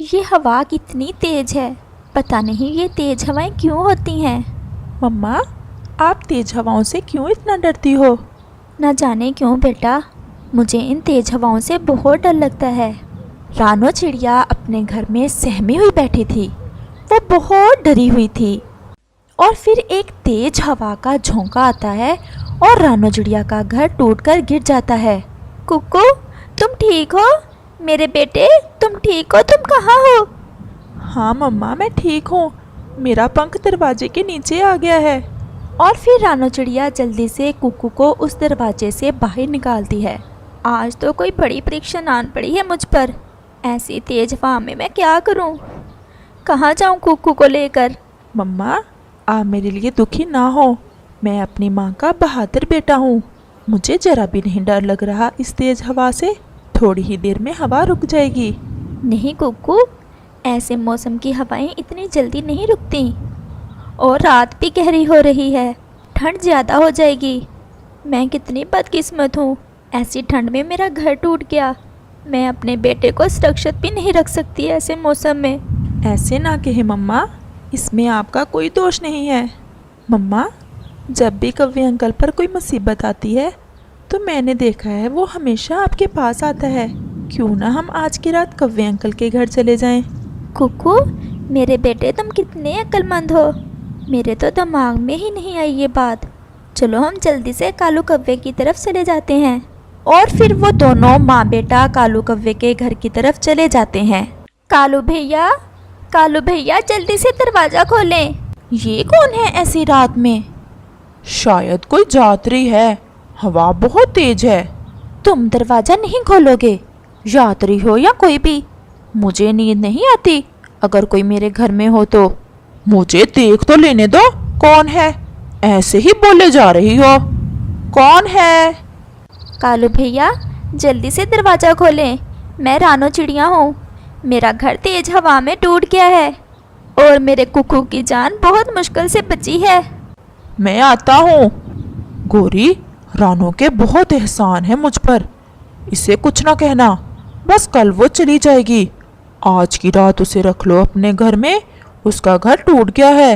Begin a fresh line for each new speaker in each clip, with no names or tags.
ये हवा कितनी तेज है। पता नहीं ये तेज हवाएं क्यों होती हैं।
मम्मा, आप तेज हवाओं से क्यों इतना डरती हो?
न जाने क्यों बेटा, मुझे इन तेज हवाओं से बहुत डर लगता है। रानो चिड़िया अपने घर में सहमी हुई बैठी थी। वो बहुत डरी हुई थी और फिर एक तेज हवा का झोंका आता है और रानो चिड़िया का घर टूटकर गिर जाता है। कुकू, तुम ठीक हो? मेरे बेटे, तुम ठीक हो? तुम कहाँ हो?
हाँ मम्मा, मैं ठीक हूँ। मेरा पंख दरवाजे के नीचे आ गया है।
और फिर रानो चिड़िया जल्दी से कुकू को उस दरवाजे से बाहर निकालती है। आज तो कोई बड़ी परीक्षा आन पड़ी है मुझ पर। ऐसी तेज हवा में मैं क्या करूं? कहाँ जाऊं कुकू को लेकर?
मम्मा, आप मेरे लिए दुखी ना हो। मैं अपनी माँ का बहादुर बेटा हूँ। मुझे जरा भी नहीं डर लग रहा इस तेज हवा से। थोड़ी ही देर में हवा रुक जाएगी।
नहीं कुकू, ऐसे मौसम की हवाएं इतनी जल्दी नहीं रुकती। और रात भी गहरी हो रही है, ठंड ज़्यादा हो जाएगी। मैं कितनी बदकिस्मत हूँ, ऐसी ठंड में मेरा घर टूट गया। मैं अपने बेटे को सुरक्षित भी नहीं रख सकती ऐसे मौसम में।
ऐसे ना कहे मम्मा, इसमें आपका कोई दोष नहीं है। मम्मा, जब भी कव्वे अंकल पर कोई मुसीबत आती है तो मैंने देखा है वो हमेशा आपके पास आता है। क्यों ना हम आज की रात कव्वे अंकल के घर चले जाएं?
कुकू, मेरे बेटे तुम कितने अक्लमंद हो। मेरे तो दिमाग में ही नहीं आई ये बात। चलो हम जल्दी से कालू कव्वे की तरफ चले जाते हैं। और फिर वो दोनों माँ बेटा कालू कव्वे के घर की तरफ चले जाते हैं। कालू भैया, कालू भैया, जल्दी से दरवाज़ा खोलें।
ये कौन है ऐसी रात में? शायद कोई यात्री है। हवा बहुत तेज है।
तुम दरवाज़ा नहीं खोलोगे? यात्री हो या कोई भी, मुझे नींद नहीं आती। अगर कोई मेरे घर में हो तो।
मुझे देख तो लेने दो, कौन है? ऐसे ही बोले जा रही हो। कौन है?
कालू भैया, जल्दी से दरवाज़ा खोलें। मैं रानो चिड़िया हूँ। मेरा घर तेज हवा में टूट गया है और मेरे कुकू की जान बहुत मुश्किल से बची है।
मैं आता हूँ। गोरी, रानो के बहुत एहसान है मुझ पर। इसे कुछ ना कहना, बस कल वो चली जाएगी। आज की रात उसे रख लो अपने घर में। उसका घर टूट गया है।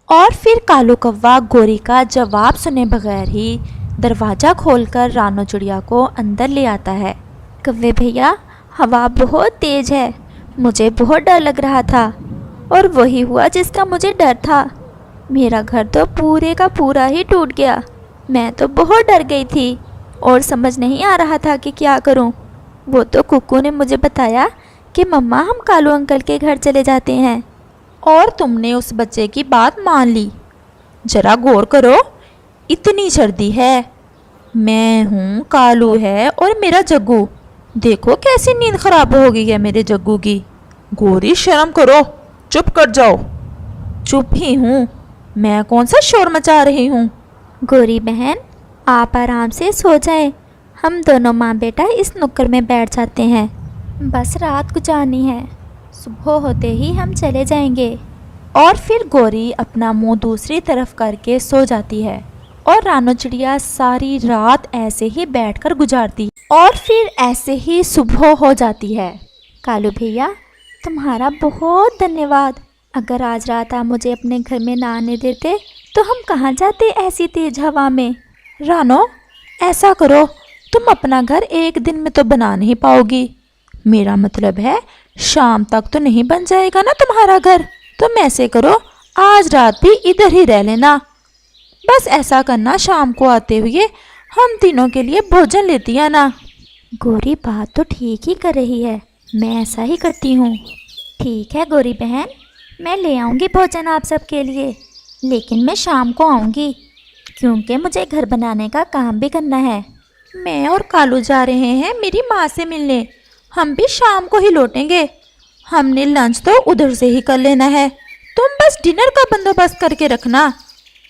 और फिर कालू कौवा गोरी का जवाब सुने बगैर ही दरवाज़ा खोलकर रानो चिड़िया को अंदर ले आता है। कौवे भैया, हवा बहुत तेज है। मुझे बहुत डर लग रहा था और वही हुआ जिसका मुझे डर था। मेरा घर तो पूरे का पूरा ही टूट गया। मैं तो बहुत डर गई थी और समझ नहीं आ रहा था कि क्या करूं। वो तो कुकू ने मुझे बताया कि मम्मा हम कालू अंकल के घर चले जाते हैं।
और तुमने उस बच्चे की बात मान ली। जरा गौर करो, इतनी सर्दी है। मैं हूँ, कालू है और मेरा जग्गू। देखो कैसी नींद खराब हो गई है मेरे जग्गू की। गोरी, शर्म करो, चुप कर जाओ।
चुप ही हूँ।
मैं कौन सा शोर मचा रही हूँ?
गोरी बहन, आप आराम से सो जाएं। हम दोनों माँ बेटा इस नुक्कड़ में बैठ जाते हैं। बस रात गुजारनी है, सुबह होते ही हम चले जाएंगे। और फिर गोरी अपना मुंह दूसरी तरफ करके सो जाती है और रानो चिड़िया सारी रात ऐसे ही बैठकर गुजारती। और फिर ऐसे ही सुबह हो जाती है। कालू भैया, तुम्हारा बहुत धन्यवाद। अगर आज रात आप मुझे अपने घर में ना आने देते तो हम कहाँ जाते ऐसी तेज हवा में।
रानो, ऐसा करो, तुम अपना घर एक दिन में तो बना नहीं पाओगी। मेरा मतलब है शाम तक तो नहीं बन जाएगा ना तुम्हारा घर। तुम ऐसे करो, आज रात भी इधर ही रह लेना। बस ऐसा करना, शाम को आते हुए हम तीनों के लिए भोजन लेती आना।
गोरी बात तो ठीक ही कर रही है, मैं ऐसा ही करती हूँ। ठीक है गोरी बहन, मैं ले आऊँगी भोजन आप सबके लिए, लेकिन मैं शाम को आऊँगी क्योंकि मुझे घर बनाने का काम भी करना है।
मैं और कालू जा रहे हैं मेरी माँ से मिलने। हम भी शाम को ही लौटेंगे। हमने लंच तो उधर से ही कर लेना है। तुम बस डिनर का बंदोबस्त करके रखना,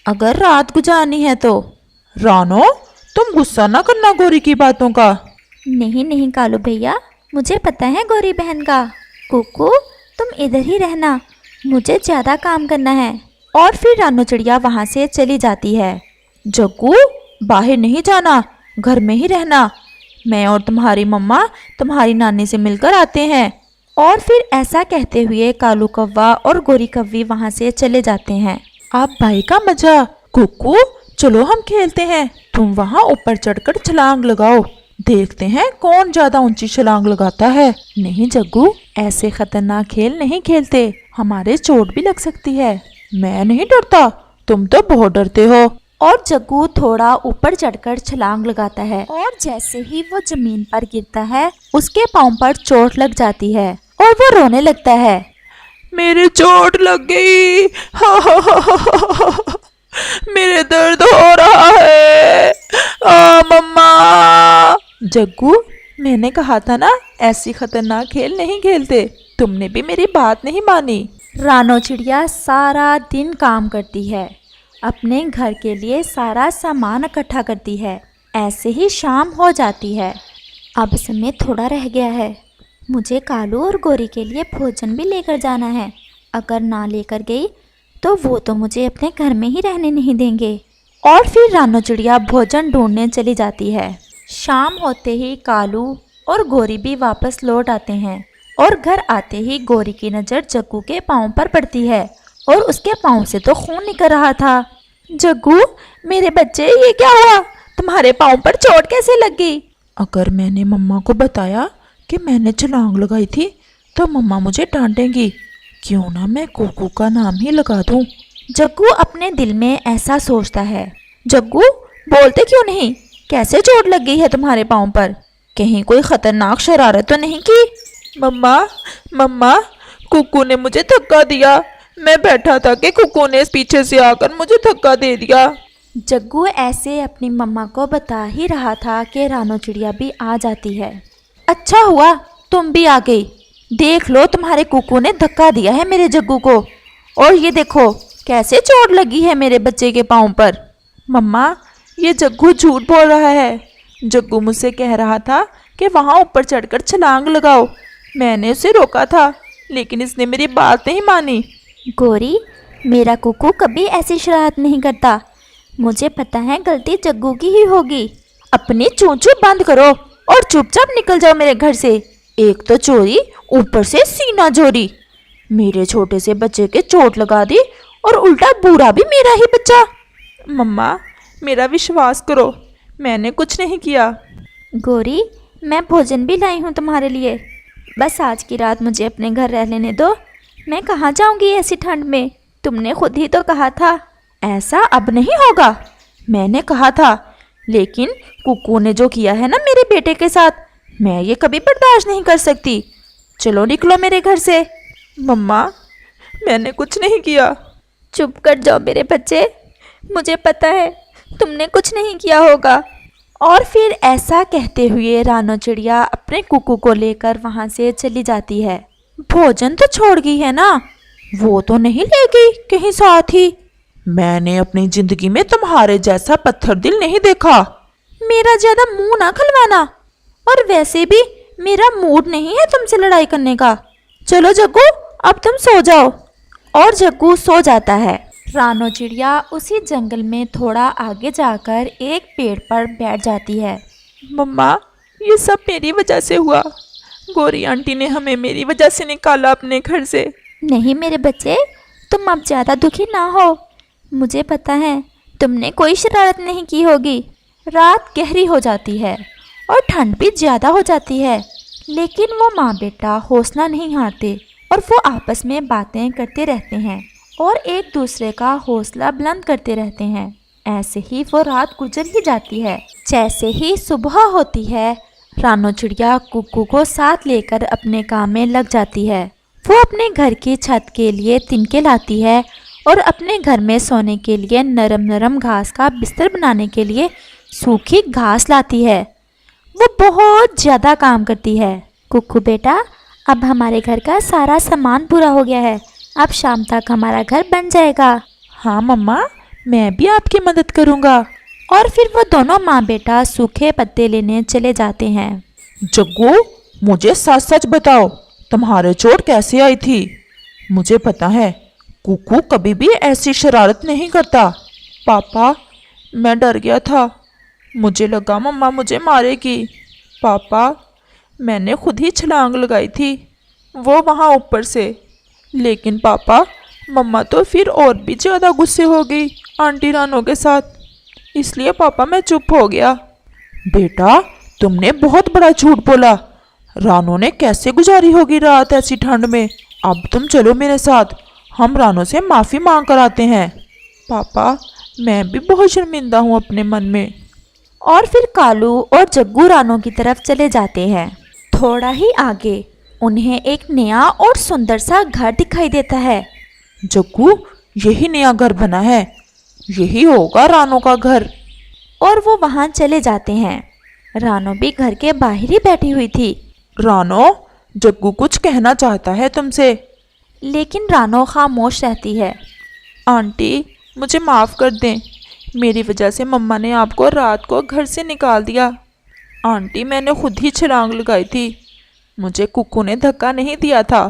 अगर रात गुजारनी है तो। रानो, तुम गुस्सा ना करना गोरी की बातों का।
नहीं नहीं कालू भैया, मुझे पता है गोरी बहन का। कुकू, तुम इधर ही रहना, मुझे ज़्यादा काम करना है।
और फिर रानो चिड़िया वहाँ से चली जाती है। जग्गू, बाहर नहीं जाना, घर में ही रहना। मैं और तुम्हारी मम्मा तुम्हारी नानी से मिलकर आते हैं।
और फिर ऐसा कहते हुए कालू कौवा और गोरी कौवी वहाँ से चले जाते हैं।
आप भाई का मजा। कुकू चलो हम खेलते हैं, तुम वहाँ ऊपर चढ़कर छलांग लगाओ, देखते हैं कौन ज्यादा ऊंची छलांग लगाता है। नहीं जग्गू, ऐसे खतरनाक खेल नहीं खेलते, हमारे चोट भी लग सकती है। मैं नहीं डरता, तुम तो बहुत डरते हो।
और जग्गू थोड़ा ऊपर चढ़कर छलांग लगाता है और जैसे ही वो जमीन पर गिरता है उसके पाँव पर चोट लग जाती है और वो रोने लगता है।
मेरे चोट लग गई, मेरे दर्द हो रहा है, मम्मा। जग्गू मैंने कहा था ना ऐसी खतरनाक खेल नहीं खेलते, तुमने भी मेरी बात नहीं मानी।
रानो चिड़िया सारा दिन काम करती है, अपने घर के लिए सारा सामान इकट्ठा करती है। ऐसे ही शाम हो जाती है। अब समय थोड़ा रह गया है, मुझे कालू और गोरी के लिए भोजन भी लेकर जाना है। अगर ना लेकर गई तो वो तो मुझे अपने घर में ही रहने नहीं देंगे। और फिर रानो चिड़िया भोजन ढूंढने चली जाती है। शाम होते ही कालू और गोरी भी वापस लौट आते हैं और घर आते ही गोरी की नज़र जग्गू के पाँव पर पड़ती है और उसके पाँव से तो खून निकल रहा था। जग्गू मेरे बच्चे, ये क्या हुआ? तुम्हारे पाँव पर चोट कैसे लग गई?
अगर मैंने मम्मा को बताया कि मैंने छलांग लगाई थी तो मम्मा मुझे डांटेंगी, क्यों ना मैं कुकू का नाम ही लगा दूं।
जग्गू अपने दिल में ऐसा सोचता है। जग्गू बोलते क्यों नहीं? कैसे चोट लग गई है तुम्हारे पाँव पर? कहीं कोई खतरनाक शरारत तो नहीं की?
मम्मा मम्मा, कुकू ने मुझे धक्का दिया, मैं बैठा था कि कुकू ने पीछे से आकर मुझे धक्का दे दिया।
जग्गू ऐसे अपनी मम्मा को बता ही रहा था कि रानो चिड़िया भी आ जाती है। अच्छा हुआ तुम भी आ गई, देख लो तुम्हारे कुकू ने धक्का दिया है मेरे जग्गू को, और ये देखो कैसे चोट लगी है मेरे बच्चे के पाँव पर।
मम्मा ये जग्गू झूठ बोल रहा है, जग्गू मुझसे कह रहा था कि वहाँ ऊपर चढ़कर छलांग लगाओ, मैंने उसे रोका था लेकिन इसने मेरी बात नहीं मानी।
गोरी मेरा कुकू कभी ऐसी शरारत नहीं करता, मुझे पता है गलती जग्गू की ही होगी। अपनी चूंचू बंद करो और चुपचाप निकल जाओ मेरे घर से। एक तो चोरी, ऊपर से सीना चोरी। मेरे छोटे से बच्चे के चोट लगा दी और उल्टा बुरा भी मेरा ही बच्चा।
मम्मा मेरा विश्वास करो, मैंने कुछ नहीं किया।
गोरी मैं भोजन भी लाई हूँ तुम्हारे लिए, बस आज की रात मुझे अपने घर रह लेने दो। मैं कहाँ जाऊँगी ऐसी ठंड में? तुमने खुद ही तो कहा था।
ऐसा अब नहीं होगा, मैंने कहा था, लेकिन कुकू ने जो किया है ना मेरे बेटे के साथ, मैं ये कभी बर्दाश्त नहीं कर सकती। चलो निकलो मेरे घर से। मम्मा मैंने कुछ नहीं किया।
चुप कर जाओ मेरे बच्चे, मुझे पता है तुमने कुछ नहीं किया होगा। और फिर ऐसा कहते हुए रानो चिड़िया अपने कुकू को लेकर वहाँ से चली जाती है।
भोजन तो छोड़ गई है ना, वो तो नहीं ले गई कहीं साथ ही। मैंने अपनी जिंदगी में तुम्हारे जैसा पत्थर दिल नहीं देखा।
मेरा ज्यादा मुंह ना खलवाना, और वैसे भी मेरा मूड नहीं है तुमसे लड़ाई करने का। चलो जग्गू अब तुम सो जाओ। और जग्गू सो जाता है। रानो चिड़िया उसी जंगल में थोड़ा आगे जाकर एक पेड़ पर बैठ जाती है।
मम्मा ये सब मेरी वजह से हुआ, गोरी आंटी ने हमें मेरी वजह से निकाला अपने घर से।
नहीं मेरे बच्चे, तुम अब ज़्यादा दुखी ना हो, मुझे पता है तुमने कोई शरारत नहीं की होगी। रात गहरी हो जाती है और ठंड भी ज़्यादा हो जाती है, लेकिन वो माँ बेटा हौसला नहीं हारते और वो आपस में बातें करते रहते हैं और एक दूसरे का हौसला बुलंद करते रहते हैं। ऐसे ही वो रात गुजर ही जाती है। जैसे ही सुबह होती है, रानो चिड़िया कुकू को साथ लेकर अपने काम में लग जाती है। वो अपने घर की छत के लिए तिनके लाती है और अपने घर में सोने के लिए नरम नरम घास का बिस्तर बनाने के लिए सूखी घास लाती है। वो बहुत ज़्यादा काम करती है। कुकू बेटा, अब हमारे घर का सारा सामान पूरा हो गया है, अब शाम तक हमारा घर बन जाएगा।
हाँ मम्मा, मैं भी आपकी मदद करूँगा।
और फिर वो दोनों माँ बेटा सूखे पत्ते लेने चले जाते हैं।
जग्गू मुझे सच सच बताओ, तुम्हारे चोट कैसे आई थी? मुझे पता है कुकू कभी भी ऐसी शरारत नहीं करता। पापा मैं डर गया था, मुझे लगा मम्मा मुझे मारेगी। पापा मैंने खुद ही छलांग लगाई थी, वो वहाँ ऊपर से। लेकिन पापा, मम्मा तो फिर और भी ज़्यादा गुस्से हो गई आंटी रानो के साथ, इसलिए पापा मैं चुप हो गया। बेटा, तुमने बहुत बड़ा झूठ बोला। रानो ने कैसे गुजारी होगी रात ऐसी ठंड में। अब तुम चलो मेरे साथ, हम रानो से माफ़ी मांग कर आते हैं। पापा, मैं भी बहुत शर्मिंदा हूँ अपने मन में।
और फिर कालू और जग्गू रानो की तरफ चले जाते हैं। थोड़ा ही आगे उन्हें एक नया और सुंदर सा घर दिखाई देता है।
जग्गू, यही नया घर बना है, यही होगा रानो का घर।
और वो वहाँ चले जाते हैं। रानो भी घर के बाहर ही बैठी हुई थी।
रानो, जग्गू कुछ कहना चाहता है तुमसे।
लेकिन रानो खामोश रहती है।
आंटी, मुझे माफ़ कर दें, मेरी वजह से मम्मा ने आपको रात को घर से निकाल दिया। आंटी, मैंने खुद ही छलांग लगाई थी, मुझे कुक्कू ने धक्का नहीं दिया था,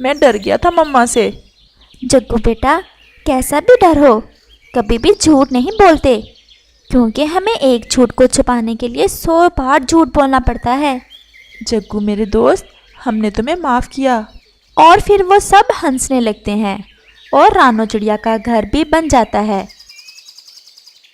मैं डर गया था मम्मा से।
जग्गू बेटा, कैसा भी डर हो, कभी भी झूठ नहीं बोलते, क्योंकि हमें एक झूठ को छुपाने के लिए 100 बार झूठ बोलना पड़ता है।
जग्गू मेरे दोस्त, हमने तुम्हें माफ़ किया।
और फिर वो सब हंसने लगते हैं और रानो चिड़िया का घर भी बन जाता है।